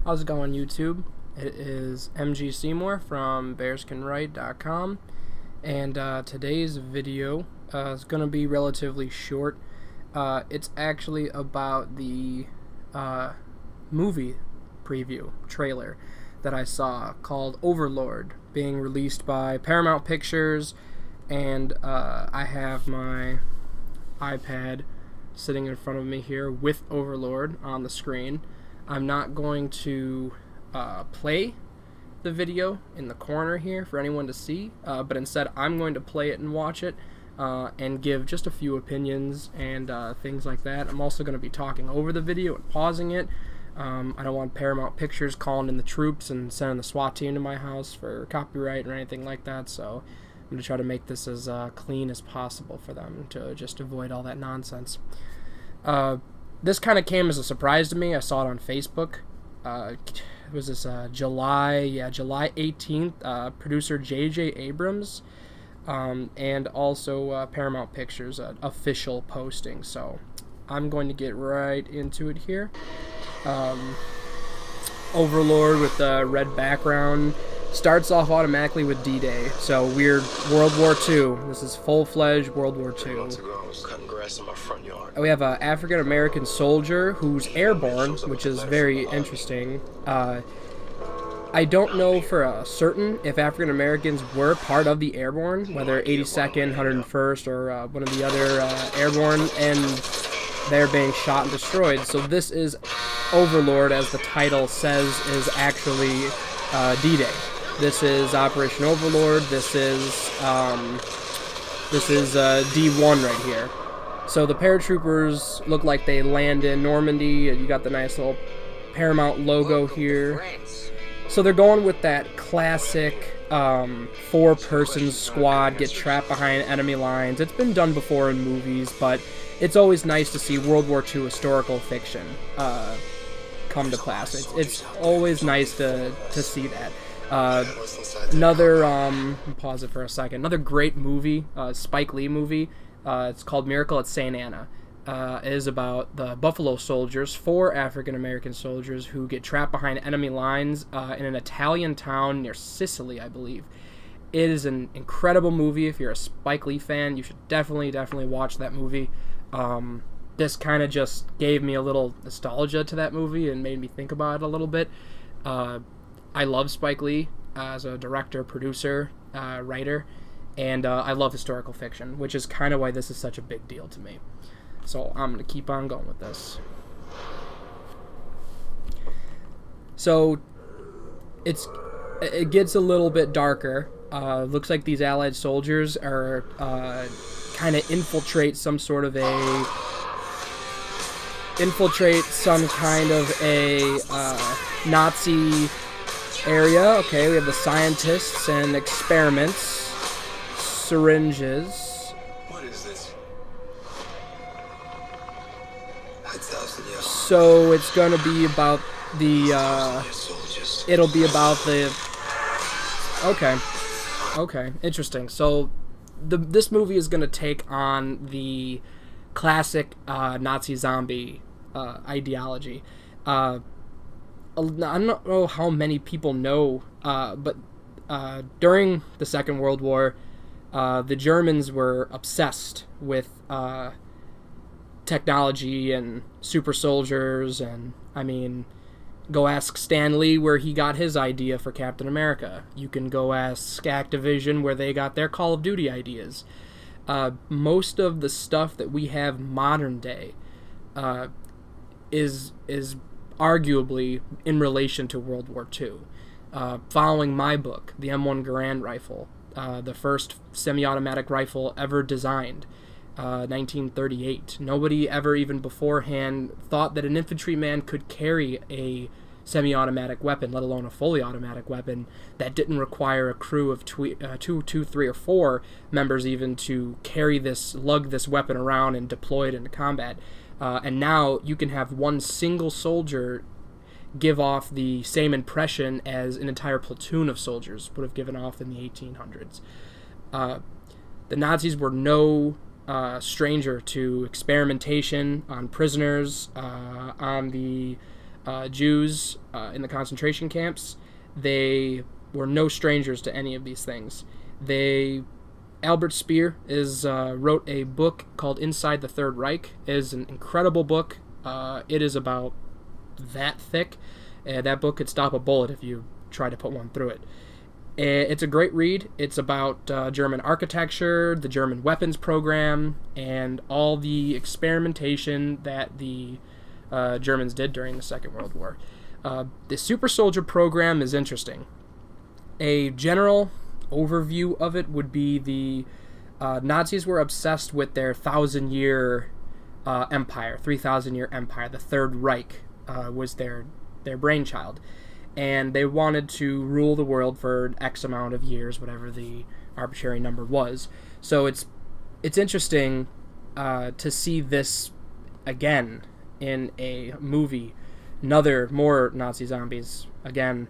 How's it going, YouTube? It is MG Seymour from bearscanwrite.com, and today's video is going to be relatively short. It's actually about the movie preview trailer that I saw called Overlord, being released by Paramount Pictures, and I have my iPad sitting in front of me here with Overlord on the screen. I'm not going to play the video in the corner here for anyone to see, but instead I'm going to play it and watch it and give just a few opinions and things like that. I'm also going to be talking over the video and pausing it. I don't want Paramount Pictures calling in the troops and sending the SWAT team to my house for copyright or anything like that, so I'm going to try to make this as clean as possible for them to just avoid all that nonsense. This kind of came as a surprise to me. I saw it on Facebook. Was this July 18th? Producer J.J Abrams and also Paramount Pictures official posting. So I'm going to get right into it here. Overlord with the red background starts off automatically with D-Day. So we're World War II. This is full-fledged World War II. We have an African-American soldier who's airborne, which is very interesting. I don't know for certain if African-Americans were part of the airborne, whether 82nd, 101st, or one of the other airborne, and they're being shot and destroyed. So this is Overlord, as the title says, is actually D-Day. This is Operation Overlord. This is D1 right here. So the paratroopers look like they land in Normandy. You got the nice little Paramount logo here. So they're going with that classic four-person squad get trapped behind enemy lines. It's been done before in movies, but it's always nice to see World War II historical fiction come to pass. It's always nice to see that. Another, pause it for a second. Another great movie, Spike Lee movie. It's called Miracle at St. Anna. It is about the Buffalo Soldiers, 4 African-American soldiers who get trapped behind enemy lines in an Italian town near Sicily, I believe. It is an incredible movie. If you're a Spike Lee fan, you should definitely watch that movie. This kind of just gave me a little nostalgia to that movie and made me think about it a little bit. I love Spike Lee as a director, producer, writer, and I love historical fiction, which is kind of why this is such a big deal to me. So I'm going to keep on going with this. So it gets a little bit darker. Looks like these Allied soldiers are kind of infiltrate some kind of a Nazi area. Okay, we have the scientists and experiments, syringes. What is this? So it's gonna be about the it'll be about the okay, interesting. So this movie is gonna take on the classic Nazi zombie ideology. I don't know how many people know, but during the Second World War, the Germans were obsessed with technology and super soldiers, and I mean, go ask Stan Lee where he got his idea for Captain America. You can go ask Activision where they got their Call of Duty ideas. Most of the stuff that we have modern day is arguably in relation to World War II. Following my book, the M1 Garand rifle, the first semi-automatic rifle ever designed, 1938. Nobody ever even beforehand thought that an infantryman could carry a semi-automatic weapon, let alone a fully automatic weapon that didn't require a crew of 2, 3, or 4 members even to lug this weapon around and deploy it into combat. And now you can have one single soldier give off the same impression as an entire platoon of soldiers would have given off in the 1800s. The Nazis were no stranger to experimentation on prisoners, on the Jews in the concentration camps. They were no strangers to any of these things. Albert Speer wrote a book called Inside the Third Reich. It is an incredible book. It is about that thick. That book could stop a bullet if you try to put one through it. It's a great read. It's about German architecture, the German weapons program, and all the experimentation that the Germans did during the Second World War. The super soldier program is interesting. A general overview of it would be the Nazis were obsessed with their 1,000-year empire, 3,000-year empire. The Third Reich was their brainchild. And they wanted to rule the world for X amount of years, whatever the arbitrary number was. So it's interesting to see this again in a movie. More Nazi zombies. Again,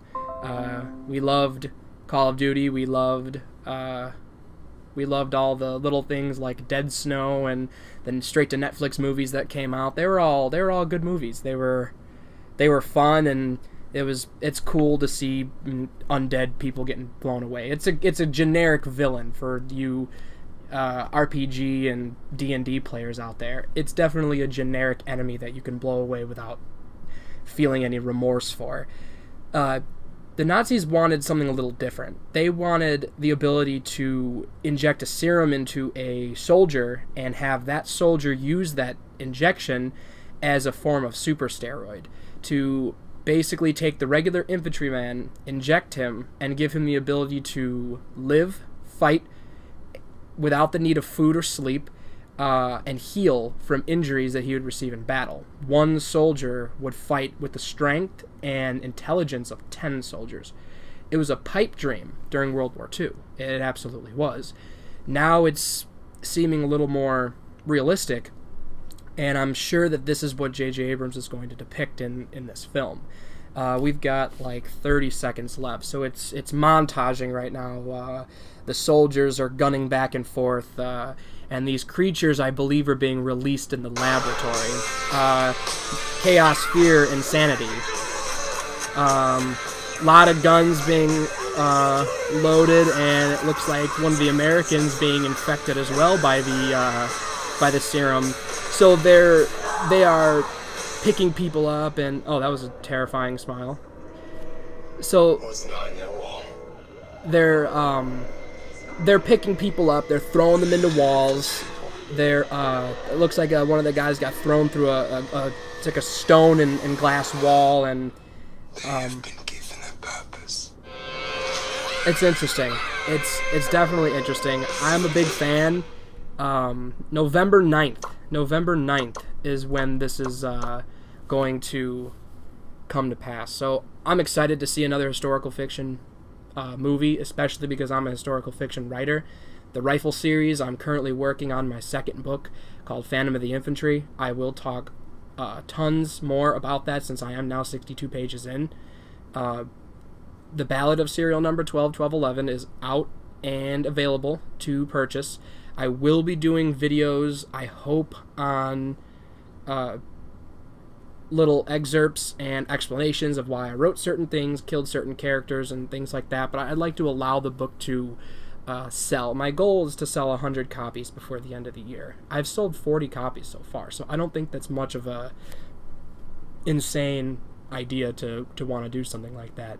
we loved Call of Duty. We loved all the little things like Dead Snow, and then straight to Netflix movies that came out. They were all good movies. They were fun, and it's cool to see undead people getting blown away. It's a generic villain for you RPG and D&D players out there. It's definitely a generic enemy that you can blow away without feeling any remorse for. The Nazis wanted something a little different. They wanted the ability to inject a serum into a soldier and have that soldier use that injection as a form of super steroid to basically take the regular infantryman, inject him, and give him the ability to live, fight, without the need of food or sleep, and heal from injuries that he would receive in battle. One soldier would fight with the strength and intelligence of 10 soldiers. It was a pipe dream during World War II. It absolutely was. Now it's seeming a little more realistic, and I'm sure that this is what J.J. Abrams is going to depict in this film. We've got like 30 seconds left, so it's montaging right now. The soldiers are gunning back and forth, and these creatures, I believe, are being released in the laboratory. Chaos, fear, insanity. A lot of guns being loaded, and it looks like one of the Americans being infected as well by the serum. So they are picking people up, and oh, that was a terrifying smile. So they're picking people up. They're throwing them into walls. It looks like one of the guys got thrown through it's like a stone and glass wall, and have been given a purpose. It's interesting. It's definitely interesting. I'm a big fan. November 9th is when this is going to come to pass. So I'm excited to see another historical fiction movie, especially because I'm a historical fiction writer. The Rifle series, I'm currently working on my second book called Phantom of the Infantry. I will talk tons more about that since I am now 62 pages in. The Ballad of Serial Number 121211 is out and available to purchase. I will be doing videos, I hope, on little excerpts and explanations of why I wrote certain things, killed certain characters, and things like that, but I'd like to allow the book to sell. My goal is to sell 100 copies before the end of the year. I've sold 40 copies so far, so I don't think that's much of a insane idea to want to do something like that.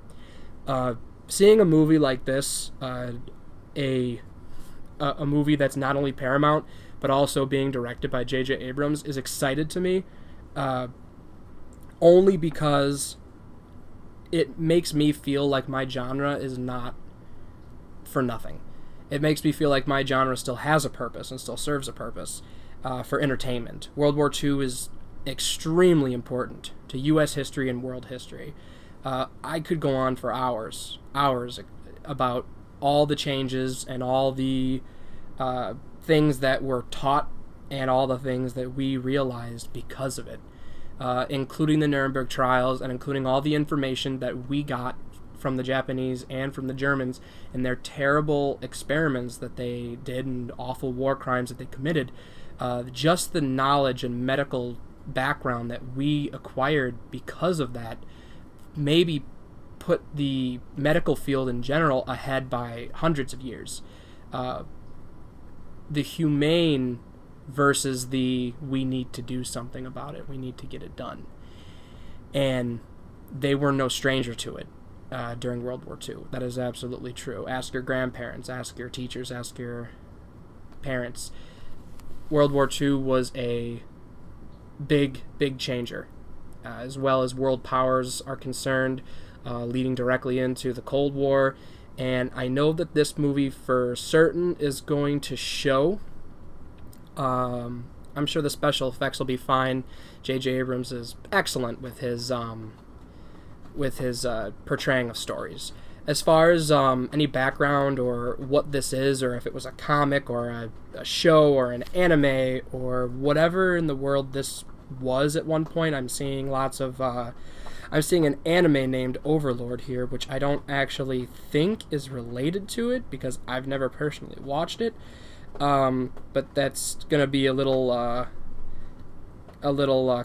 Seeing a movie like this, a movie that's not only Paramount, but also being directed by J.J. Abrams, is excited to me, only because it makes me feel like my genre is not for nothing. It makes me feel like my genre still has a purpose and still serves a purpose for entertainment. World War II is extremely important to U.S. history and world history. I could go on for hours about all the changes and all the things that were taught and all the things that we realized because of it, including the Nuremberg trials and including all the information that we got from the Japanese and from the Germans and their terrible experiments that they did and awful war crimes that they committed. Just the knowledge and medical background that we acquired because of that maybe put the medical field in general ahead by hundreds of years. The humane versus the we need to do something about it, we need to get it done. And they were no stranger to it during World War II. That is absolutely true. Ask your grandparents, ask your teachers, ask your parents. World War II was a big changer, as well as world powers are concerned, leading directly into the Cold War. And I know that this movie for certain is going to show. I'm sure the special effects will be fine. J.J. Abrams is excellent with his portraying of stories. As far as any background or what this is, or if it was a comic or a show or an anime or whatever in the world this was at one point, I'm seeing lots of I'm seeing an anime named Overlord here, which I don't actually think is related to it because I've never personally watched it. But that's gonna be a little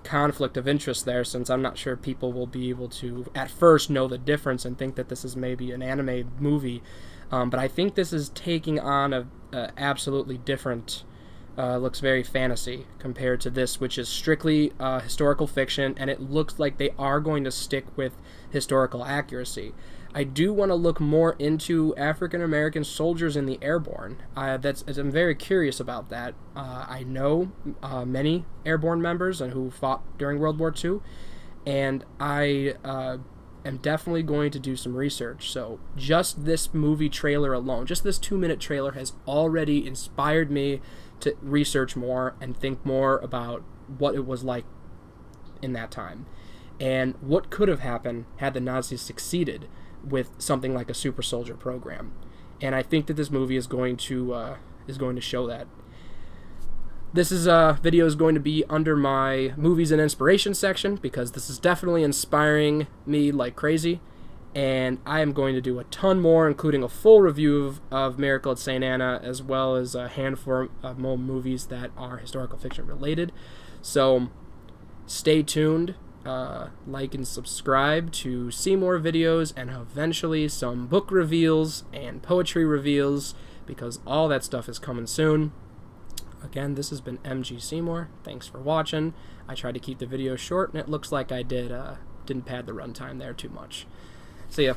conflict of interest there, since I'm not sure people will be able to at first know the difference and think that this is maybe an anime movie. But I think this is taking on a absolutely different. Looks very fantasy compared to this, which is strictly historical fiction, and it looks like they are going to stick with historical accuracy. I do want to look more into African American soldiers in the airborne. I'm very curious about that. I know many airborne members and who fought during World War II, and I am definitely going to do some research. So just this movie trailer alone, just this 2-minute trailer, has already inspired me to research more and think more about what it was like in that time and what could have happened had the Nazis succeeded with something like a super soldier program. And I think that this movie is going to show that. This video is going to be under my movies and inspiration section because this is definitely inspiring me like crazy, and I am going to do a ton more, including a full review of Miracle at St. Anna, as well as a handful of more movies that are historical fiction related. So stay tuned. Like and subscribe to see more videos and eventually some book reveals and poetry reveals, because all that stuff is coming soon. Again, this has been MG Seymour. Thanks for watching. I tried to keep the video short, and it looks like I didn't pad the runtime there too much. See ya.